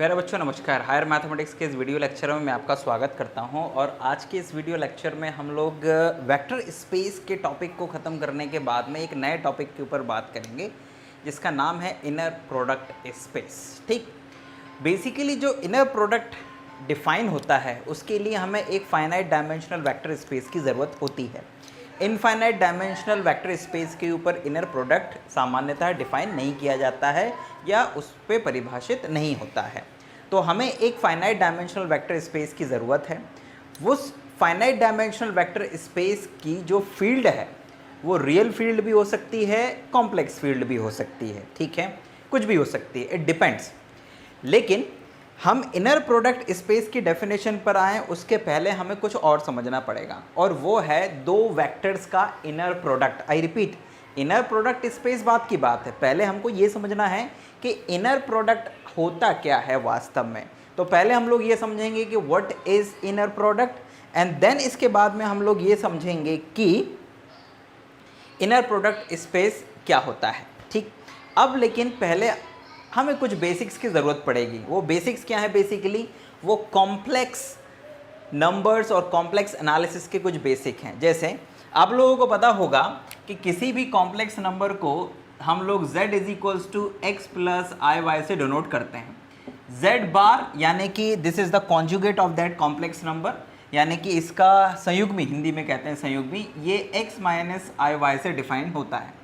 प्यारे बच्चों नमस्कार। हायर मैथमेटिक्स के इस वीडियो लेक्चर में मैं आपका स्वागत करता हूं और आज के इस वीडियो लेक्चर में हम लोग वेक्टर स्पेस के टॉपिक को ख़त्म करने के बाद में एक नए टॉपिक के ऊपर बात करेंगे जिसका नाम है इनर प्रोडक्ट स्पेस। ठीक, बेसिकली जो इनर प्रोडक्ट डिफाइन होता है उसके लिए हमें एक फाइनाइट डायमेंशनल वेक्टर स्पेस की ज़रूरत होती है। इनफाइनाइट डायमेंशनल वेक्टर स्पेस के ऊपर इनर प्रोडक्ट सामान्यतः डिफाइन नहीं किया जाता है या उस पर परिभाषित नहीं होता है। तो हमें एक फाइनाइट डायमेंशनल वेक्टर स्पेस की ज़रूरत है। उस फाइनाइट डायमेंशनल वेक्टर स्पेस की जो फील्ड है वो रियल फील्ड भी हो सकती है, कॉम्प्लेक्स फील्ड भी हो सकती है। ठीक है, कुछ भी हो सकती है, इट डिपेंड्स। लेकिन हम इनर प्रोडक्ट स्पेस की डेफिनेशन पर आएँ उसके पहले हमें कुछ और समझना पड़ेगा और वो है दो वेक्टर्स का inner product. I repeat, inner product space बात की बात है, पहले हमको ये समझना है कि इनर प्रोडक्ट होता क्या है वास्तव में। तो पहले हम लोग ये समझेंगे कि what is inner product and then इसके बाद में हम लोग ये समझेंगे कि इनर प्रोडक्ट स्पेस क्या होता है। ठीक, अब लेकिन पहले हमें कुछ बेसिक्स की ज़रूरत पड़ेगी। वो बेसिक्स क्या है? बेसिकली वो कॉम्प्लेक्स नंबर्स और कॉम्प्लेक्स एनालिसिस के कुछ बेसिक हैं। जैसे आप लोगों को पता होगा कि किसी भी कॉम्प्लेक्स नंबर को हम लोग z is equals to X plus I Y से डिनोट करते हैं। z बार यानी कि this is the conjugate of that complex number, यानी कि इसका संयुग्मी, हिंदी में कहते हैं संयुग्मी, ये x माइनस आई वाई से डिफाइन होता है।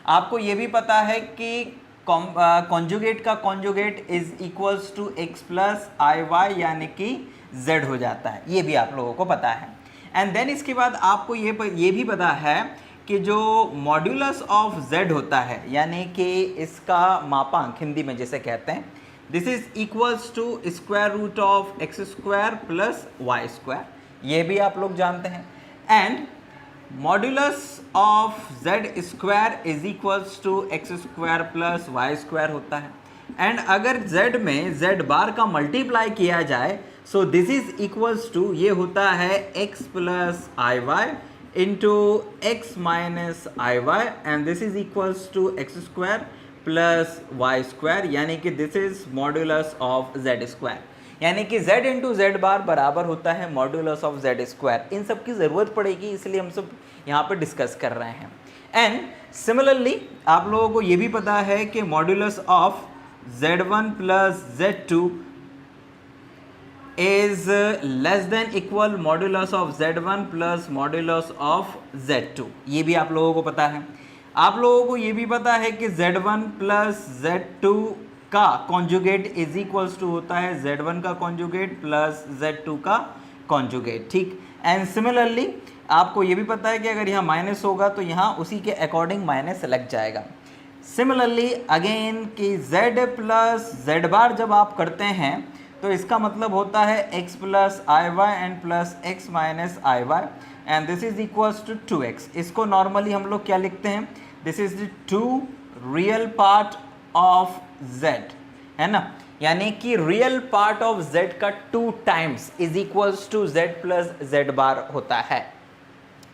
आपको ये भी पता है कि कॉन्जुगेट का conjugate is equals to X plus I Y यानी कि z हो जाता है, ये भी आप लोगों को पता है। एंड देन इसके बाद आपको ये भी पता है कि जो मॉड्यूलस ऑफ z होता है यानी कि इसका मापांक हिंदी में जैसे कहते हैं, this is equals to square root of X square plus Y square, ये भी आप लोग जानते हैं। And modulus of z square is equals to X square plus Y square होता है। एंड अगर z में z बार का मल्टीप्लाई किया जाए so this is equals to, ये होता है x plus I Y into X minus I Y and this is equals to X square plus Y square यानी कि this is modulus of z square, यानी कि z into Z bar बराबर होता है मॉड्यूलस ऑफ z स्क्वायर। इन सब की ज़रूरत पड़ेगी इसलिए हम सब यहाँ पर डिस्कस कर रहे हैं। एंड सिमिलरली आप लोगों को ये भी पता है कि modulus of z1 plus z2 is less than equal modulus of z1 plus modulus of z2, ये भी आप लोगों को पता है। आप लोगों को ये भी पता है कि z1 प्लस z2 का कॉन्जुगेट इज इक्वल्स टू होता है z1 का कॉन्जुगेट प्लस z2 का कॉन्जुगेट। ठीक, एंड सिमिलरली आपको ये भी पता है कि अगर यहाँ माइनस होगा तो यहाँ उसी के अकॉर्डिंग माइनस लग जाएगा। सिमिलरली अगेन कि z प्लस z बार जब आप करते हैं तो इसका मतलब होता है x plus I Y and plus x minus I Y and this is equals to 2x। इसको नॉर्मली हम लोग क्या लिखते हैं? This is the two real part of z, है ना, यानी कि रियल पार्ट ऑफ z का 2 times is equals to z plus z bar होता है।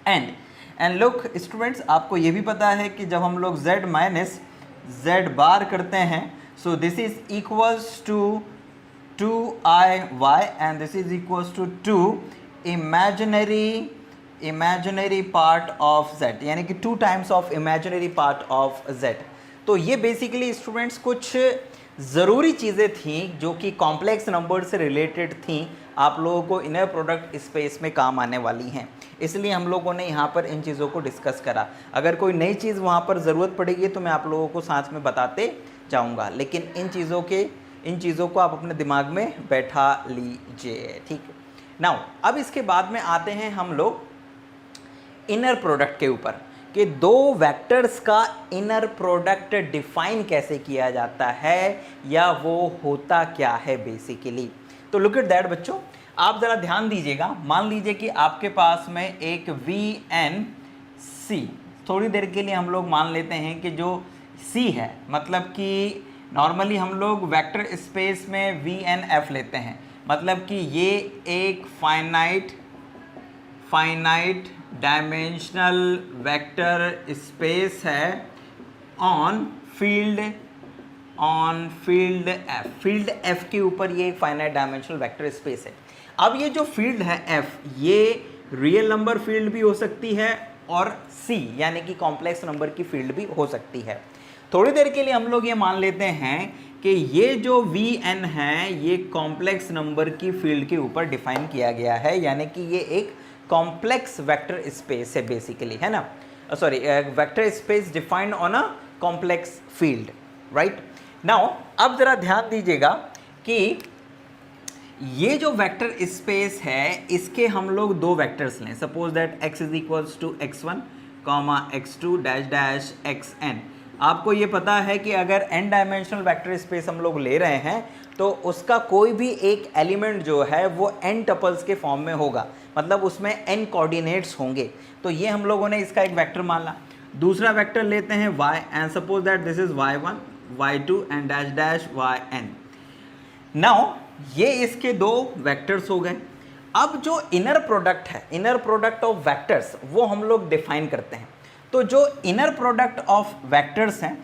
एंड लुक स्टूडेंट्स, आपको ये भी पता है कि जब हम लोग z माइनस z बार करते हैं so this is equals to 2i and this is equals to 2 imaginary part of z, यानी कि 2 times of imaginary part of z। तो ये बेसिकली स्टूडेंट्स कुछ ज़रूरी चीज़ें थी जो कि कॉम्प्लेक्स नंबर से रिलेटेड थी, आप लोगों को इनर प्रोडक्ट स्पेस में काम आने वाली हैं, इसलिए हम लोगों ने यहाँ पर इन चीज़ों को डिस्कस करा। अगर कोई नई चीज़ वहाँ पर ज़रूरत पड़ेगी तो मैं आप लोगों को साथ में बताते जाऊँगा, लेकिन इन चीज़ों को आप अपने दिमाग में बैठा लीजिए। ठीक, नाउ अब इसके बाद में आते हैं हम लोग इनर प्रोडक्ट के ऊपर कि दो वेक्टर्स का इनर प्रोडक्ट डिफाइन कैसे किया जाता है या वो होता क्या है बेसिकली। तो लुक एट दैट बच्चों, आप ज़रा ध्यान दीजिएगा। मान लीजिए कि आपके पास में एक VNC, थोड़ी देर के लिए हम लोग मान लेते हैं कि जो C है, मतलब कि नॉर्मली हम लोग वेक्टर स्पेस में VNF लेते हैं, मतलब कि ये एक फाइनाइट डायमेंशनल वेक्टर स्पेस है on on field F. Field F के ऊपर ये एक फाइनाइट डायमेंशनल वेक्टर स्पेस है। अब ये जो फील्ड है एफ, ये रियल नंबर फील्ड भी हो सकती है और सी यानी कि कॉम्प्लेक्स नंबर की फील्ड भी हो सकती है। थोड़ी देर के लिए हम लोग ये मान लेते हैं कि ये जो वी एन है ये कॉम्प्लेक्स नंबर की फील्ड के ऊपर डिफाइन किया गया है, यानी कि ये एक कॉम्प्लेक्स वेक्टर स्पेस है बेसिकली, है ना, sorry vector space defined on a complex field, right. Now अब जरा ध्यान दीजिएगा कि ये जो वेक्टर स्पेस है इसके हम लोग दो वेक्टर्स लें। Suppose that x is equals to x1 comma x2 dash dash xn। आपको ये पता है कि अगर n डायमेंशनल वेक्टर स्पेस हम लोग ले रहे हैं तो उसका कोई भी एक एलिमेंट जो है वो n टपल्स के फॉर्म में होगा, मतलब उसमें n कोऑर्डिनेट्स होंगे। तो ये हम लोगों ने इसका एक वेक्टर माना। दूसरा वेक्टर लेते हैं y and suppose that this is y1 y2 and dash dash yn। Now ये इसके दो वेक्टर्स हो गए। अब जो इनर प्रोडक्ट है, इनर प्रोडक्ट ऑफ वेक्टर्स, वो हम लोग डिफाइन करते हैं। तो जो इनर प्रोडक्ट ऑफ वेक्टर्स हैं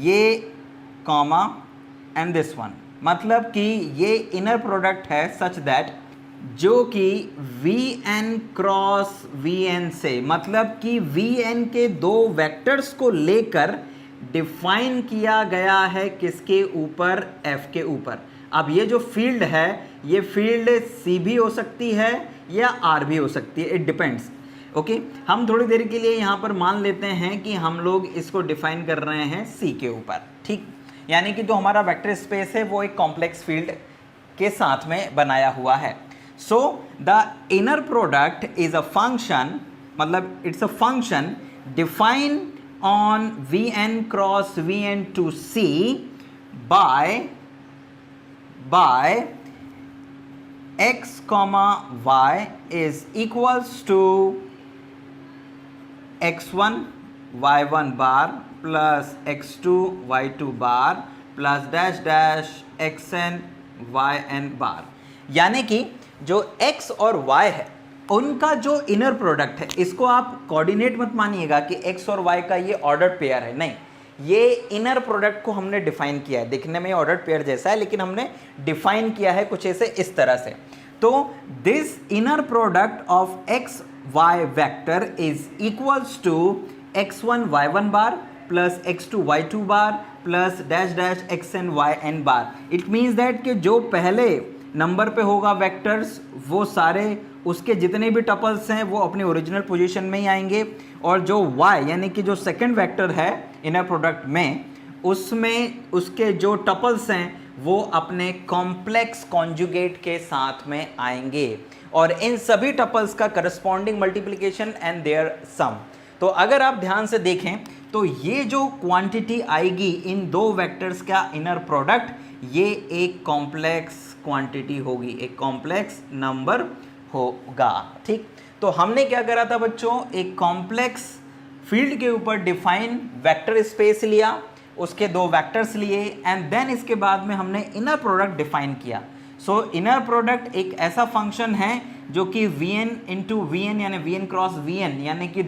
ये कॉमा एंड दिस वन, मतलब कि ये इनर प्रोडक्ट है सच दैट जो कि Vn क्रॉस Vn से, मतलब कि Vn के दो वेक्टर्स को लेकर डिफाइन किया गया है किसके ऊपर, F के ऊपर। अब ये जो फील्ड है ये फील्ड C भी हो सकती है या R भी हो सकती है, इट डिपेंड्स। ओके, हम थोड़ी देर के लिए यहाँ पर मान लेते हैं कि हम लोग इसको डिफाइन कर रहे हैं C के ऊपर, ठीक। यानी कि जो हमारा वेक्टर स्पेस है वो एक कॉम्प्लेक्स फील्ड के साथ में बनाया हुआ है। So the inner product is a function, मतलब it's a function define on Vn cross Vn to C by x comma y is equals to x1 y1 bar plus x2 y2 bar plus dash dash xn yn bar। यानी कि जो x और y है उनका जो inner product है, इसको आप कोऑर्डिनेट मत मानिएगा कि x और y का ये ऑर्डर्ड पेयर है, नहीं, ये इनर प्रोडक्ट को हमने डिफाइन किया है। दिखने में ऑर्डर्ड पेयर जैसा है लेकिन हमने डिफाइन किया है कुछ ऐसे इस तरह से। तो this inner product of x y vector is equals to x1 y1 bar plus x2 y2 bar plus dash dash xn yn bar. It means that कि जो पहले नंबर पे होगा वेक्टर्स वो सारे उसके जितने भी टपल्स हैं वो अपने ओरिजिनल पोजीशन में ही आएंगे, और जो y यानी कि जो सेकंड वेक्टर है इनर प्रोडक्ट में उसमें उसके जो टपल्स हैं वो अपने कॉम्प्लेक्स कॉन्जुगेट के साथ में आएंगे, और इन सभी टपल्स का करस्पॉन्डिंग मल्टीप्लिकेशन एंड देयर सम। तो अगर आप ध्यान से देखें तो ये जो क्वांटिटी आएगी इन दो वेक्टर्स का इनर प्रोडक्ट, ये एक कॉम्प्लेक्स क्वांटिटी होगी, एक कॉम्प्लेक्स नंबर होगा, ठीक। तो हमने क्या करा था बच्चों, एक कॉम्प्लेक्स फील्ड के ऊपर डिफाइन वेक्टर स्पेस लिया, उसके दो वेक्टर्स लिए एंड देन इसके बाद में हमने इनर प्रोडक्ट डिफाइन किया। सो इनर प्रोडक्ट एक ऐसा फंक्शन है जो कि Vn इंटू Vn यानी Vn क्रॉस Vn, यानी कि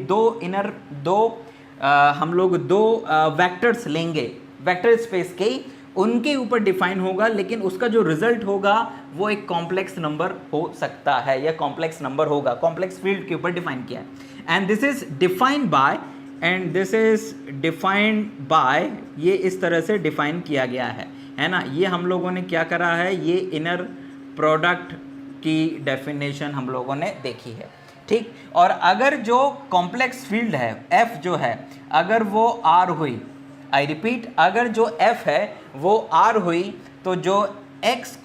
हम लोग दो वेक्टर्स लेंगे वेक्टर स्पेस के, उनके ऊपर डिफाइन होगा, लेकिन उसका जो रिजल्ट होगा वो एक कॉम्प्लेक्स नंबर हो सकता है या कॉम्प्लेक्स नंबर होगा, कॉम्प्लेक्स फील्ड के ऊपर डिफाइन किया है। And this is defined by ये इस तरह से डिफाइन किया गया है ना। ये हम लोगों ने क्या करा है, ये इनर प्रोडक्ट की डेफिनेशन हम लोगों ने देखी है, ठीक। और अगर जो कॉम्प्लेक्स फील्ड है F जो है, अगर वो R हुई, आई रिपीट, अगर जो F है वो R हुई, तो जो x,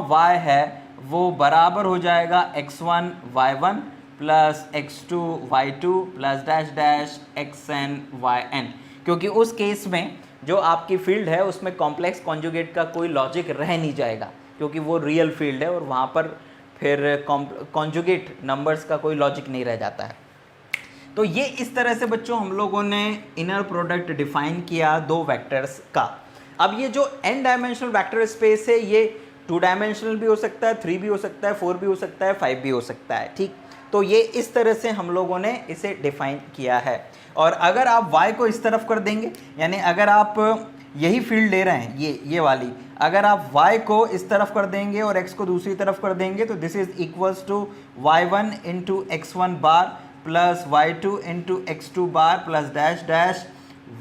y है वो बराबर हो जाएगा x1 y1 plus x2 y2 plus dash dash xn yn, क्योंकि उस केस में जो आपकी फील्ड है उसमें कॉम्प्लेक्स कॉन्जुगेट का कोई लॉजिक रह नहीं जाएगा, क्योंकि वो रियल फील्ड है और वहाँ पर फिर कॉन्जुगेट नंबर्स का कोई लॉजिक नहीं रह जाता है। तो ये इस तरह से बच्चों हम लोगों ने इनर प्रोडक्ट डिफाइन किया दो वेक्टर्स का। अब ये जो n डायमेंशनल वेक्टर स्पेस है ये 2 डायमेंशनल भी हो सकता है, 3 भी हो सकता है, 4 भी हो सकता है, 5 भी हो सकता है, ठीक। तो ये इस तरह से हम लोगों ने इसे डिफाइन किया है। और अगर आप y को इस तरफ कर देंगे, यानी अगर आप यही फील्ड ले रहे हैं, ये वाली। अगर आप y को इस तरफ कर देंगे और x को दूसरी तरफ कर देंगे तो this is equals to y1 into x1 bar plus y2 into x2 bar plus dash dash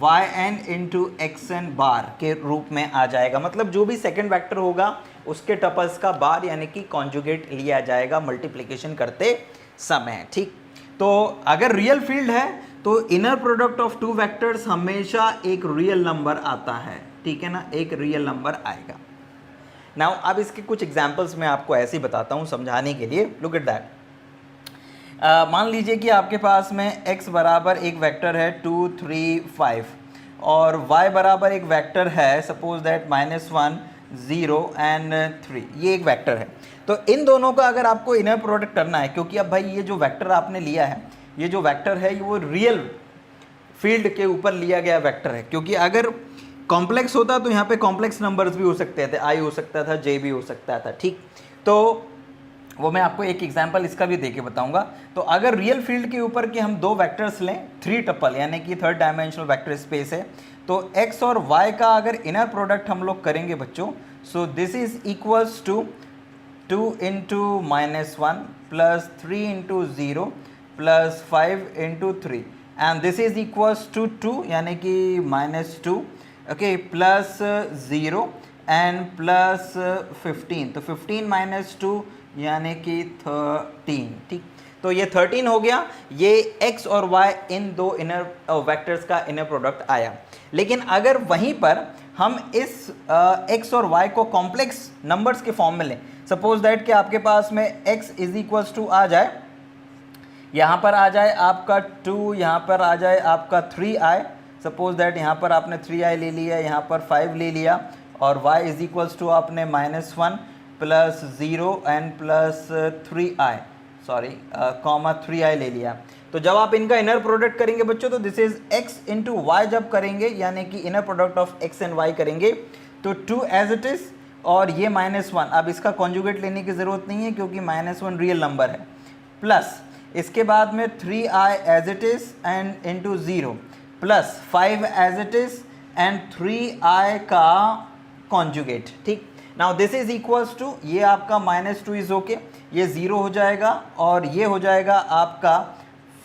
yn into xn bar के रूप में आ जाएगा। मतलब जो भी सेकंड वेक्टर होगा उसके टपल्स का बार यानी कि कॉन्जुगेट लिया जाएगा मल्टीप्लिकेशन करते समय। ठीक, तो अगर रियल फील्ड है तो inner product of two vectors हमेशा एक रियल नंबर आता है। ठीक है ना, एक रियल नंबर आएगा। नाउ अब इसके कुछ एग्जांपल्स मैं आपको ऐसे ही बताता हूँ समझाने के लिए। Look at that. मान लीजिए कि आपके पास में x बराबर एक वेक्टर है 2 3 5 और y बराबर एक वेक्टर है सपोज दैट -1 0 एंड 3। ये एक वेक्टर है। तो इन दोनों का अगर आपको इनर प्रोडक्ट करना है, क्योंकि अब भाई ये जो वेक्टर आपने लिया है, ये जो वेक्टर है ये वो रियल फील्ड के ऊपर लिया गया वेक्टर है। क्योंकि अगर कॉम्प्लेक्स होता तो यहाँ पे कॉम्प्लेक्स नंबर्स भी हो सकते थे, i हो सकता था, j भी हो सकता था। ठीक, तो वो मैं आपको एक एग्जांपल इसका भी देके बताऊंगा। तो अगर रियल फील्ड के ऊपर के हम दो वेक्टर्स लें, 3 टपल यानी कि थर्ड डायमेंशनल वेक्टर स्पेस है, तो x और y का अगर इनर प्रोडक्ट हम लोग करेंगे बच्चों, so this is equals to 2 into -1 plus 3 into 0 plus 5 into 3 and this is equals to 2 यानी कि -2 ओके प्लस 0 एंड प्लस 15। तो 15 माइनस 2 यानी कि 13। ठीक, तो ये 13 हो गया। ये x और y इन दो इनर वेक्टर्स का इनर प्रोडक्ट आया। लेकिन अगर वहीं पर हम इस x और y को कॉम्प्लेक्स नंबर्स के फॉर्म में लें, सपोज दैट कि आपके पास में x इज इक्वल्स टू आ जाए, यहाँ पर आ जाए आपका 2, यहाँ पर आ जाए आपका 3i, सपोज दैट यहाँ पर आपने 3i ले लिया, यहाँ पर 5 ले लिया, और y इज इक्वल्स टू आपने -1 plus 0 and plus 3i sorry comma 3i ले लिया। तो जब आप इनका इनर प्रोडक्ट करेंगे बच्चों तो this is x into y जब करेंगे यानी कि inner product of x and y करेंगे तो 2 एज इट इज और ये -1। अब इसका कॉन्जुगेट लेने की ज़रूरत नहीं है क्योंकि -1 रियल नंबर है, प्लस इसके बाद में 3i as it is and into 0 plus 5 as it is and 3i का कॉन्जुगेट। ठीक, now this is equals to, ये आपका -2 इज ओके, ये 0 हो जाएगा और ये हो जाएगा आपका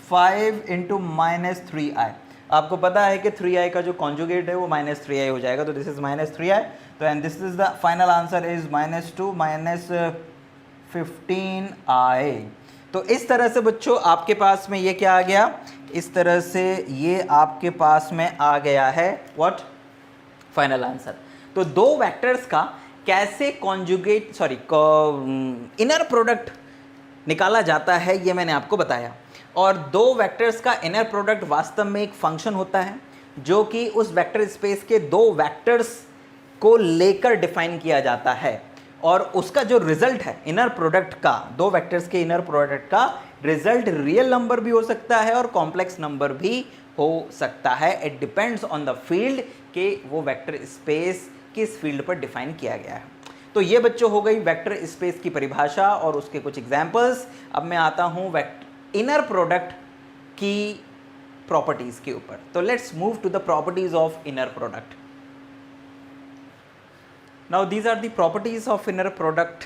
5 इंटू -3i। आपको पता है कि 3i का जो कॉन्जुगेट है वो -3i हो जाएगा, तो दिस इज -3i। तो and this is the final answer is -2 -15i। तो इस तरह से बच्चों आपके पास में ये क्या आ गया, इस तरह से ये आपके पास में आ गया है व्हाट, फाइनल आंसर। तो दो वेक्टर्स का कैसे कॉन्जुगेट इनर प्रोडक्ट निकाला जाता है ये मैंने आपको बताया। और दो वेक्टर्स का इनर प्रोडक्ट वास्तव में एक फंक्शन होता है जो कि उस वेक्टर स्पेस के दो वेक्टर्स को लेकर डिफाइन किया जाता है, और उसका जो रिजल्ट है इनर प्रोडक्ट का, दो वेक्टर्स के इनर प्रोडक्ट का रिजल्ट रियल नंबर भी हो सकता है और कॉम्प्लेक्स नंबर भी हो सकता है। It depends on the field के वो वेक्टर स्पेस किस फील्ड पर डिफाइन किया गया है। तो ये बच्चों हो गई वेक्टर स्पेस की परिभाषा और उसके कुछ एग्जांपल्स। अब मैं आता हूँ इनर प्रोडक्ट की प्रॉपर्टीज के ऊपर। तो let's move to the properties of inner product. Now these are the properties of inner product,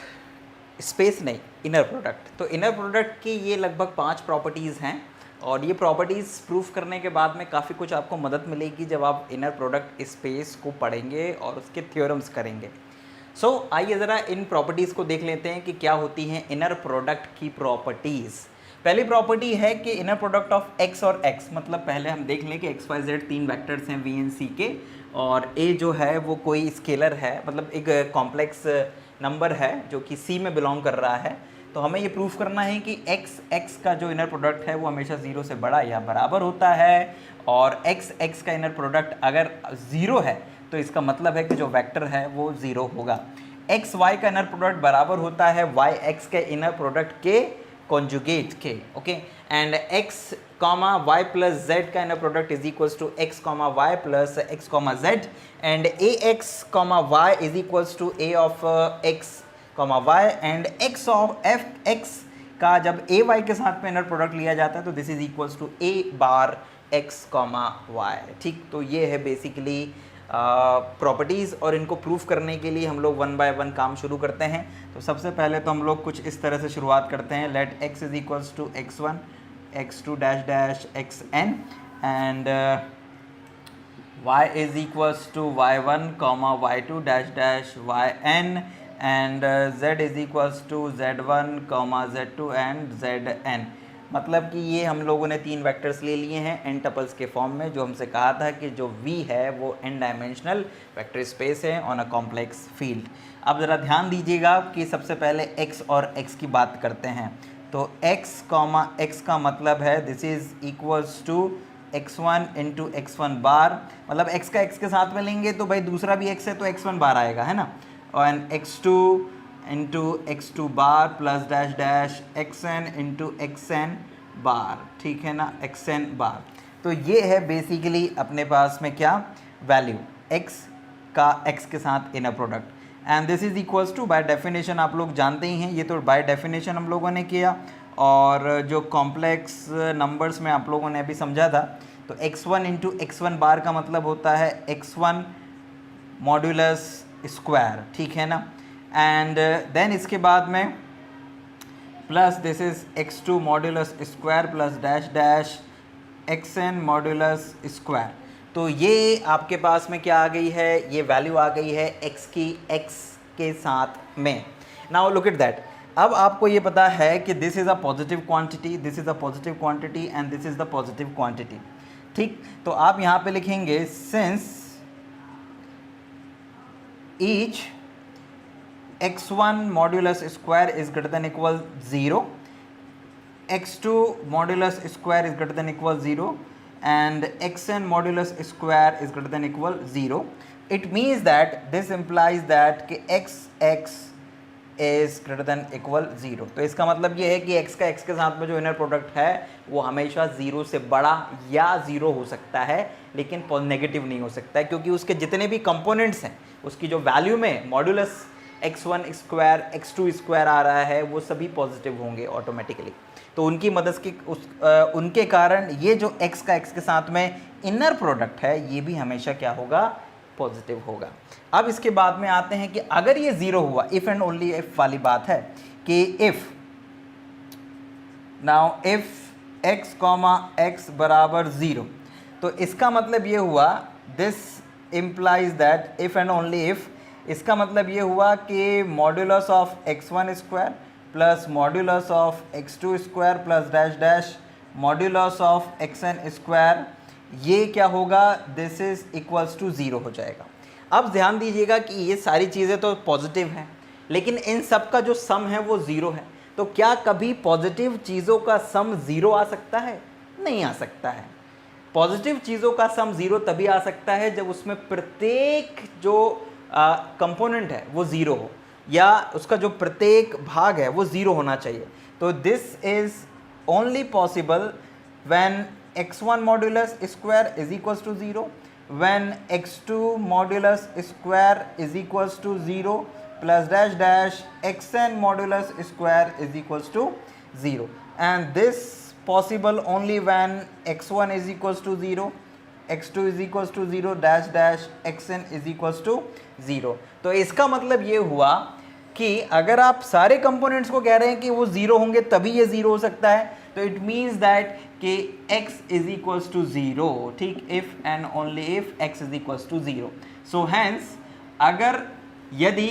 space नहीं, इनर प्रोडक्ट। तो इनर प्रोडक्ट की ये लगभग 5 प्रॉपर्टीज़ हैं और ये प्रॉपर्टीज़ प्रूफ करने के बाद में काफ़ी कुछ आपको मदद मिलेगी जब आप इनर प्रोडक्ट स्पेस को पढ़ेंगे और उसके थ्योरम्स करेंगे। सो आइए ज़रा इन प्रॉपर्टीज़ को देख लेते हैं कि क्या होती हैं इनर प्रोडक्ट की प्रॉपर्टीज़। पहली प्रॉपर्टी है कि इनर प्रोडक्ट ऑफ x और x, मतलब पहले हम देख लें कि x y z 3 वेक्टर्स हैं v एंड c के, और a जो है वो कोई स्केलर है, मतलब एक कॉम्प्लेक्स नंबर है जो कि c में बिलोंग कर रहा है। तो हमें ये प्रूफ करना है कि x का जो इनर प्रोडक्ट है वो हमेशा 0 से बड़ा या बराबर होता है, और x का इनर प्रोडक्ट अगर 0 है तो इसका मतलब है कि जो वेक्टर है वो 0 होगा। x y का इनर प्रोडक्ट बराबर होता है y x के इनर प्रोडक्ट के कॉन्जुगेट के, okay. And x comma y plus z का inner product is equals to x comma y plus x comma z, and ax comma y is equals to a of x comma y, and x of f(x) का जब a y के साथ में inner product लिया जाता है तो this is equals to a bar x comma y. ठीक, तो ये है बेसिकली प्रॉपर्टीज़ और इनको प्रूफ करने के लिए हम लोग वन बाय वन काम शुरू करते हैं। तो सबसे पहले तो हम लोग कुछ इस तरह से शुरुआत करते हैं, let x is equals to x1 x2 dash dash xn and y is equals to y1 comma y2 dash dash yn and z is equals to z1 comma z2 and zn। मतलब कि ये हम लोगों ने तीन vectors ले लिए हैं n टपल्स के फॉर्म में, जो हमसे कहा था कि जो v है वो n डायमेंशनल वेक्टर स्पेस है ऑन अ कॉम्प्लेक्स फील्ड। अब ज़रा ध्यान दीजिएगा कि सबसे पहले x और x की बात करते हैं। तो x कॉमा x का मतलब है this is equals to x1 into x1 bar, मतलब x का x के साथ में लेंगे तो भाई दूसरा भी x है तो x1 बार आएगा, है ना, और x2 into x2 bar plus dash dash xn into xn bar, ठीक है ना, xn बार। तो ये है बेसिकली अपने पास में क्या वैल्यू x का x के साथ inner product, and this is equals to by definition, आप लोग जानते ही हैं ये तो बाय डेफिनेशन हम लोगों ने किया, और जो कॉम्प्लेक्स नंबर्स में आप लोगों ने अभी समझा था, तो x1 इंटू x1 बार का मतलब होता है x1 मॉड्यूलस स्क्वायर, ठीक है ना, एंड देन इसके बाद में plus this is x2 modulus square plus dash dash xn modulus square. तो ये आपके पास में क्या आ गई है, ये वैल्यू आ गई है x की x के साथ में। नाउ लुक एट दैट, अब आपको ये पता है कि this is a positive quantity, this is a positive quantity and this is the positive quantity, ठीक। तो आप यहाँ पे लिखेंगे since each x1 modulus square is greater than equal 0, x2 modulus square is greater than equal 0 and xn modulus square is greater than equal 0, it means that this implies that कि x is greater than equal 0। तो इसका मतलब ये है कि x का x के साथ में जो इनर प्रोडक्ट है वो हमेशा 0 से बड़ा या 0 हो सकता है, लेकिन नेगेटिव नहीं हो सकता है, क्योंकि उसके जितने भी कंपोनेंट्स हैं उसकी जो वैल्यू में modulus x1 square x2 square आ रहा है वो सभी पॉजिटिव होंगे ऑटोमेटिकली। तो उनकी मदद की उनके कारण ये जो x का x के साथ में इनर प्रोडक्ट है ये भी हमेशा क्या होगा, पॉजिटिव होगा। अब इसके बाद में आते हैं कि अगर ये 0 हुआ, इफ़ एंड ओनली इफ वाली बात है कि if now if x comma x बराबर 0, तो इसका मतलब ये हुआ this implies that if and only if, इसका मतलब ये हुआ कि modulus of x1 square plus modulus of x2 square plus dash dash modulus of xn square, ये क्या होगा, दिस इज़ इक्वल्स टू 0 हो जाएगा। अब ध्यान दीजिएगा कि ये सारी चीज़ें तो पॉजिटिव हैं, लेकिन इन सब का जो सम है वो 0 है। तो क्या कभी पॉजिटिव चीज़ों का सम 0 आ सकता है? नहीं आ सकता है। पॉजिटिव चीज़ों का सम 0 तभी आ सकता है जब उसमें प्रत्येक जो कंपोनेंट है वो 0 हो, या उसका जो प्रत्येक भाग है वो 0 होना चाहिए। तो this is only possible when x1 modulus square is equals to 0, when x2 modulus square is equals to 0 plus dash dash xn modulus square is equals to 0, and this possible only when x1 is equals to 0, x2 is equals to 0 dash dash xn is equals to 0। तो इसका मतलब ये हुआ कि अगर आप सारे components को कह रहे हैं कि वो 0 होंगे तभी ये 0 हो सकता है, तो इट मीन्स दैट कि x इज इक्वल्स टू 0, ठीक, if and only if x is equals to 0। So hence अगर यदि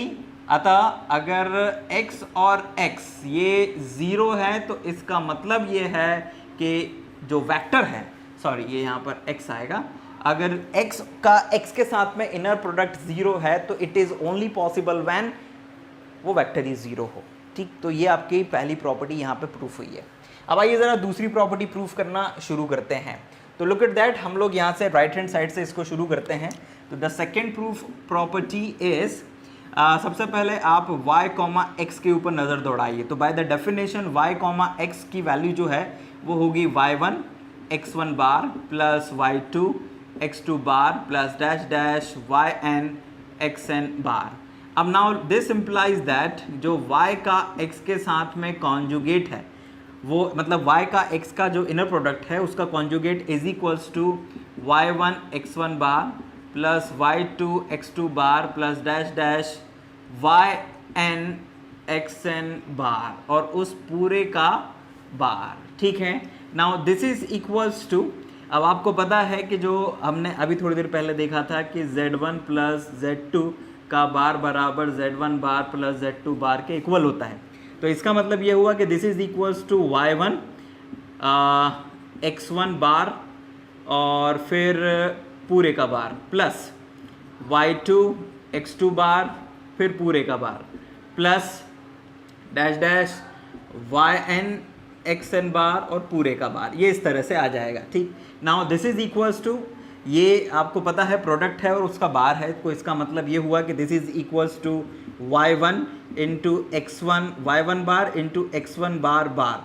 अतः अगर x और x ये 0 है तो इसका मतलब ये है कि जो वेक्टर है, सॉरी ये यहाँ पर x आएगा, अगर x का x के साथ में इनर प्रोडक्ट 0 है तो it is only possible when वो वेक्टर ही 0 हो, ठीक। तो ये आपकी पहली प्रॉपर्टी यहाँ पे प्रूफ हुई है। अब आइए ज़रा दूसरी प्रॉपर्टी प्रूफ करना शुरू करते हैं। तो लुक एट दैट, हम लोग यहाँ से राइट हैंड साइड से इसको शुरू करते हैं। तो the second proof property is, सबसे पहले आप y कॉमा x के ऊपर नज़र दौड़ाइए। तो by the definition y comma x की वैल्यू जो है वो होगी y1 x1 bar plus y2 x2 bar plus dash dash yn xn bar. अब नाउ दिस इम्प्लाइज दैट जो y का x के साथ में कॉन्जुगेट है, वो मतलब y का x का जो इनर प्रोडक्ट है उसका conjugate is equals to y1 x1 bar plus y2 x2 bar plus dash dash yn xn bar और उस पूरे का बार। ठीक है, now this is equals to, अब आपको पता है कि जो हमने अभी थोड़ी देर पहले देखा था कि z1 प्लस z2 का बार बराबर z1 बार प्लस z2 बार के इक्वल होता है। तो इसका मतलब ये हुआ कि this is equals to y1 x1 bar और फिर पूरे का बार प्लस y2 x2 बार फिर पूरे का bar plus dash dash yn xn bar और पूरे का बार। ये इस तरह से आ जाएगा। ठीक, now this is equals to, ये आपको पता है प्रोडक्ट है और उसका बार है, तो इसका मतलब ये हुआ कि this is equals to y1 into x1 y1 bar into x1 bar bar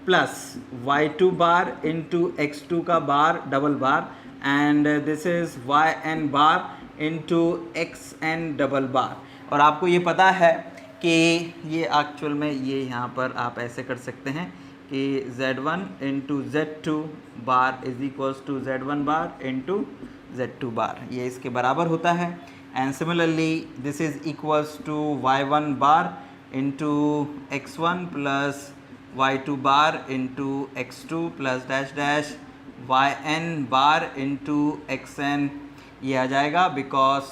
plus y2 bar into x2 का bar double bar and this is yn bar into xn double bar. और आपको ये पता है कि ये एक्चुअल में ये यहाँ पर आप ऐसे कर सकते हैं कि z1 into z2 bar is equals to z1 bar into z2 bar, ये इसके बराबर होता है। And similarly this is equals to y1 bar into x1 plus y2 bar into x2 plus dash dash yn bar into xn, ये आ जाएगा because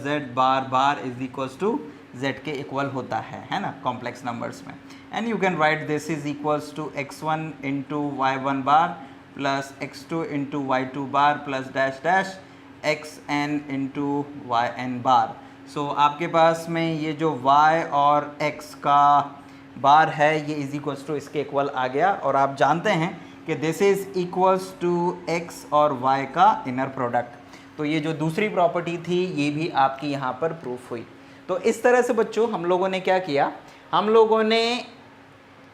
z bar bar is equals to z के equal होता है ना, complex numbers में। And you can write this is equals to x1 into y1 bar plus x2 into y2 bar plus dash dash xn into yn bar. So आपके पास में ये जो y और x का बार है ये इज इक्वल्स टू इसके इक्वल आ गया, और आप जानते हैं कि this is equals to x और y का इनर प्रोडक्ट। तो ये जो दूसरी प्रॉपर्टी थी ये भी आपकी यहाँ पर प्रूफ हुई। तो इस तरह से बच्चों हम लोगों ने क्या किया, हम लोगों ने,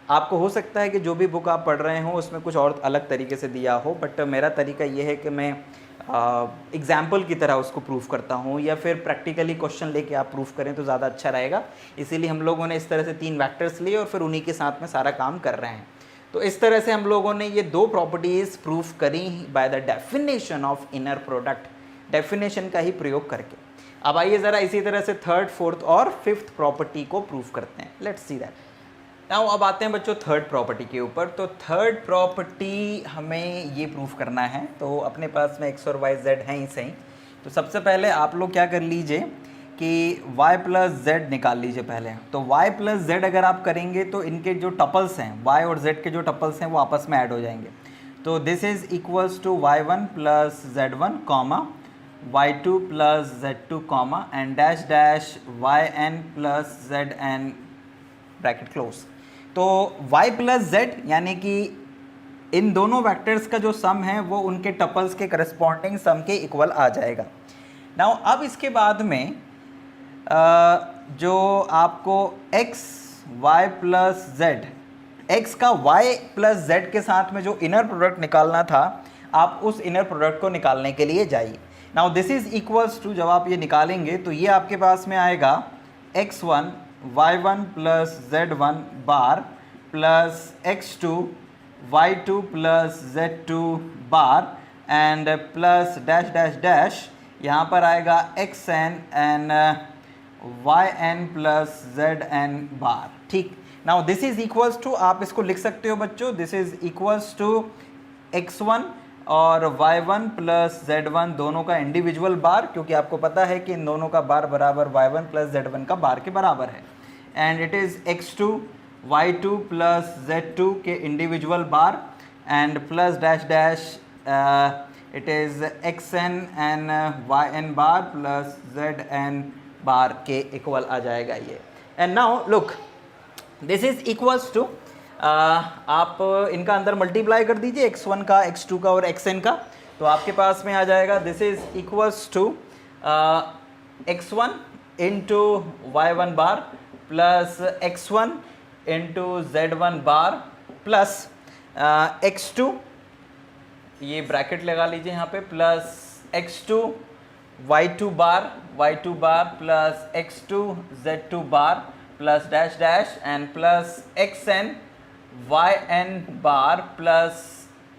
आपको हो सकता है कि जो भी बुक आप पढ़ रहे हो उसमें कुछ और अलग तरीके से दिया हो, बट मेरा तरीका ये है कि मैं एग्जाम्पल की तरह उसको प्रूफ करता हूँ, या फिर प्रैक्टिकली क्वेश्चन लेके आप प्रूफ करें तो ज़्यादा अच्छा रहेगा। इसीलिए हम लोगों ने इस तरह से 3 वेक्टर्स लिए और फिर उन्हीं के साथ में सारा काम कर रहे हैं। तो इस तरह से हम लोगों ने ये 2 प्रॉपर्टीज़ प्रूफ करी bye the definition of inner product, definition का ही प्रयोग करके। अब आइए ज़रा इसी तरह से 3rd, 4th और 5th प्रॉपर्टी को प्रूफ करते हैं। Let's see that now. अब आते हैं बच्चों 3rd प्रॉपर्टी के ऊपर। तो 3rd प्रॉपर्टी हमें ये प्रूफ करना है, तो अपने पास में x और y z हैं ही सही। तो सबसे पहले आप लोग क्या कर लीजिए कि y प्लस z निकाल लीजिए पहले। तो y प्लस z अगर आप करेंगे तो इनके जो टपल्स हैं, y और z के जो टपल्स हैं वो आपस में ऐड हो जाएंगे। तो this is equals to y1 plus z1 comma y2 plus z2 comma and dash dash yn plus zn bracket close. तो y प्लस z यानी कि इन दोनों वेक्टर्स का जो सम है वो उनके टपल्स के करस्पॉन्डिंग सम के इक्वल आ जाएगा। नाउ अब इसके बाद में जो आपको x y plus z, x का y प्लस z के साथ में जो इनर प्रोडक्ट निकालना था, आप उस इनर प्रोडक्ट को निकालने के लिए जाइए। Now this is equals to, जब आप ये निकालेंगे तो ये आपके पास में आएगा x1 y1 plus z1 bar plus x2 y2 plus z2 bar and plus dash dash dash, यहाँ पर आएगा xn and yn plus zn bar. ठीक, now this is equals to, आप इसको लिख सकते हो बच्चों, this is equals to x1 और y1 प्लस z1 दोनों का इंडिविजुअल बार, क्योंकि आपको पता है कि इन दोनों का बार बराबर y1 प्लस z1 का बार के बराबर है। And it is x2 y2 plus z2 के individual bar and plus dash dash it is xn and yn bar plus zn bar के इक्वल आ जाएगा ये। And now look, this is equals to, आप इनका अंदर मल्टीप्लाई कर दीजिए x1 का, x2 का और xn का, तो आपके पास में आ जाएगा this is equals to x1 into y1 bar plus x1 into z1 bar plus x2, ये ब्रैकेट लगा लीजिए यहाँ पे, plus x2 y2 bar plus x2 z2 bar plus dash dash and plus xn yn bar plus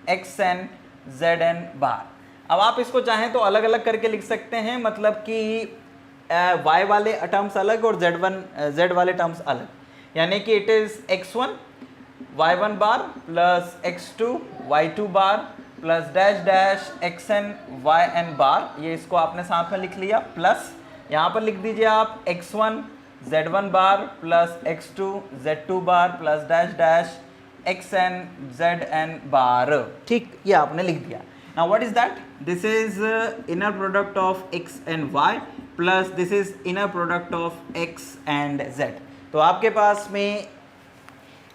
xn zn bar. अब आप इसको चाहें तो अलग अलग करके लिख सकते हैं, मतलब कि y वाले टर्म्स अलग और z वाले टर्म्स अलग, यानी कि it is x1 y1 bar plus x2 y2 bar plus dash dash xn yn बार, ये इसको आपने साथ में लिख लिया, प्लस यहाँ पर लिख दीजिए आप x1 z1 bar plus x2 z2 bar plus dash dash xn zn bar. ठीक, ये आपने लिख दिया। Now what is that? This is inner product of x and y plus this is inner product of x and z। तो आपके पास में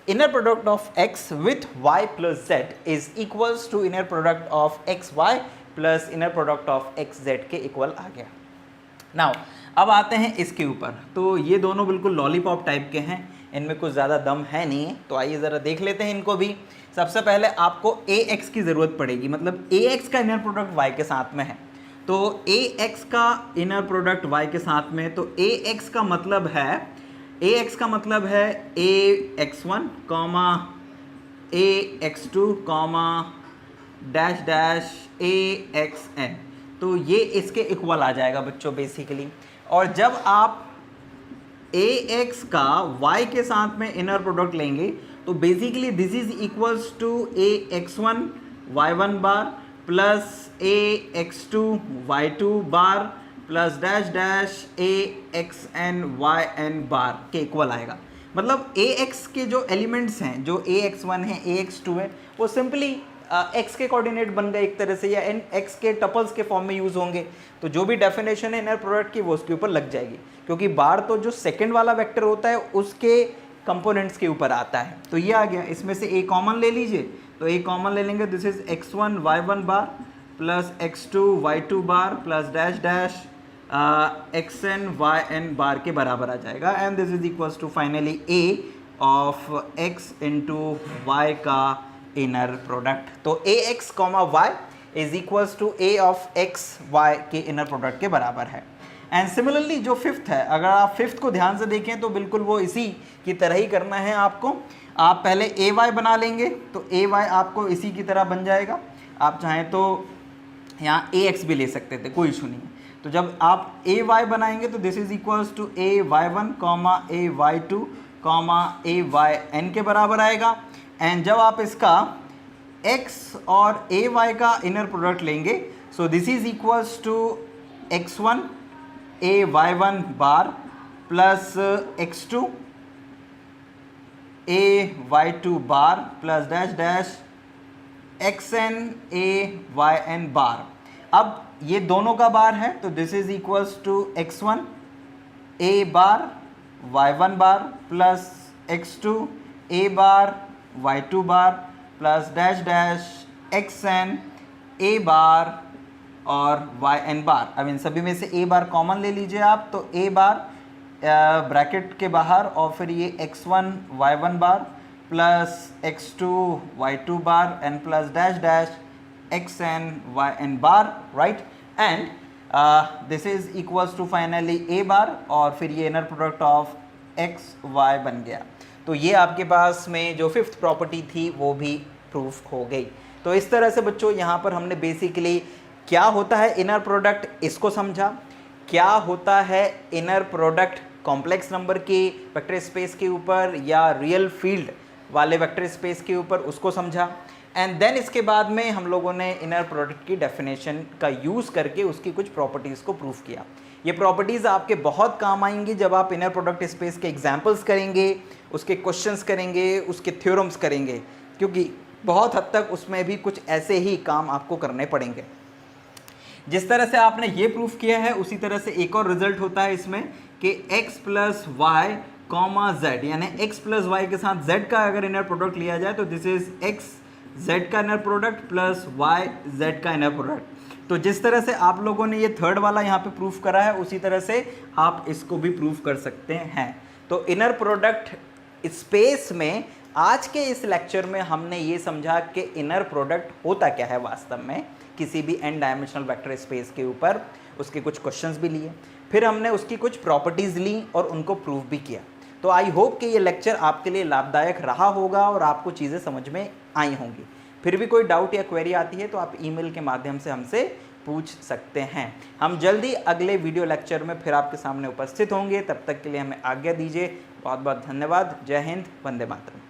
inner product of x with y plus z is equals to inner product of xy plus inner product of xz के equal आ गया। Now अब आते हैं इसके ऊपर। तो ये दोनों बिल्कुल लॉलीपॉप टाइप के हैं, इनमें कुछ ज़्यादा दम है नहीं है, तो आइए ज़रा देख लेते हैं इनको भी। सबसे पहले आपको ax की ज़रूरत पड़ेगी, मतलब ax का इनर प्रोडक्ट y के साथ में है। तो ax का इनर प्रोडक्ट y के साथ में, तो ax का मतलब है ax1 comma ax2 comma dash dash axn, तो ये इसके इक्वल आ जाएगा बच्चों बेसिकली। और जब आप ax का y के साथ में इनर प्रोडक्ट लेंगे तो basically this is equals to ax1 y1 bar plus ax2 y2 bar plus dash dash axn yn bar के इक्वल आएगा। मतलब ax के जो एलिमेंट्स हैं, जो ax1 है ax2 है, वो सिंपली x के कोऑर्डिनेट बन गए एक तरह से, या x के टपल्स के फॉर्म में यूज़ होंगे। तो जो भी डेफिनेशन है इनर प्रोडक्ट की वो उसके ऊपर लग जाएगी, क्योंकि बार तो जो सेकंड वाला वेक्टर होता है उसके कंपोनेंट्स के ऊपर आता है। तो ये आ गया, इसमें से a कॉमन ले लीजिए, तो a कॉमन ले लेंगे, this is x1 y1 bar plus x2 y2 bar plus dash dash xn yn bar के बराबर आ जाएगा। And this is equals to finally a of x into y का इनर प्रोडक्ट। तो ax comma y is equals to a of x y के inner product के बराबर है। एंड सिमिलरली जो फिफ्थ है, अगर आप फिफ्थ को ध्यान से देखें तो बिल्कुल वो इसी की तरह ही करना है आपको। आप पहले ay बना लेंगे, तो ay आपको इसी की तरह बन जाएगा। आप चाहें तो यहाँ ax भी ले सकते थे, कोई इशू नहीं है। तो जब आप ay बनाएंगे तो this is equals to ay1 comma ay2 comma ayn के बराबर आएगा। एंड जब आप इसका x और ay का इनर प्रोडक्ट लेंगे, so this is equals to x1 ay1 bar plus x2 ay2 bar plus dash dash xn ayn bar. अब ये दोनों का बार है, तो this is equals to x1 a bar y1 bar plus x2 a bar y2 bar plus dash dash xn a bar और yn बार। अब इन सभी में से a बार कॉमन ले लीजिए आप, तो a बार ब्रैकेट के बाहर और फिर ये x1 y1 bar plus x2 y2 bar and plus dash dash xn yn bar, right. And this is equals to finally a bar और फिर ये inner product of x y बन गया। तो ये आपके पास में जो फिफ्थ प्रॉपर्टी थी वो भी प्रूफ हो गई। तो इस तरह से बच्चों यहाँ पर हमने बेसिकली क्या होता है इनर प्रोडक्ट इसको समझा, क्या होता है इनर प्रोडक्ट कॉम्प्लेक्स नंबर के वेक्टर स्पेस के ऊपर या रियल फील्ड वाले वेक्टर स्पेस के ऊपर उसको समझा। एंड देन इसके बाद में हम लोगों ने इनर प्रोडक्ट की डेफिनेशन का यूज़ करके उसकी कुछ प्रॉपर्टीज़ को प्रूफ किया। ये प्रॉपर्टीज़ आपके बहुत काम आएंगी जब आप इनर प्रोडक्ट स्पेस के एग्जांपल्स करेंगे, उसके क्वेश्चंस करेंगे, उसके थ्योरम्स करेंगे, क्योंकि बहुत हद तक उसमें भी कुछ ऐसे ही काम आपको करने पड़ेंगे। जिस तरह से आपने ये प्रूफ किया है उसी तरह से एक और रिजल्ट होता है इसमें कि x plus y comma z, यानी x प्लस वाई के साथ z का अगर इनर प्रोडक्ट लिया जाए तो दिस इज x z का inner product plus y z का इनर प्रोडक्ट। तो जिस तरह से आप लोगों ने ये थर्ड वाला यहाँ पे प्रूफ करा है उसी तरह से आप इसको भी प्रूफ कर सकते हैं। तो इनर प्रोडक्ट स्पेस में आज के इस लेक्चर में हमने ये समझा कि इनर प्रोडक्ट होता क्या है वास्तव में किसी भी n डायमेंशनल वेक्टर स्पेस के ऊपर, उसके कुछ क्वेश्चंस भी लिए, फिर हमने उसकी कुछ प्रॉपर्टीज़ ली और उनको प्रूव भी किया। तो आई होप कि ये लेक्चर आपके लिए लाभदायक रहा होगा और आपको चीज़ें समझ में आई होंगी। फिर भी कोई डाउट या क्वेरी आती है तो आप ईमेल के माध्यम से हमसे पूछ सकते हैं। हम जल्दी अगले वीडियो लेक्चर में फिर आपके सामने उपस्थित होंगे, तब तक के लिए हमें आज्ञा दीजिए। बहुत बहुत धन्यवाद। जय हिंद, वंदे मातरम।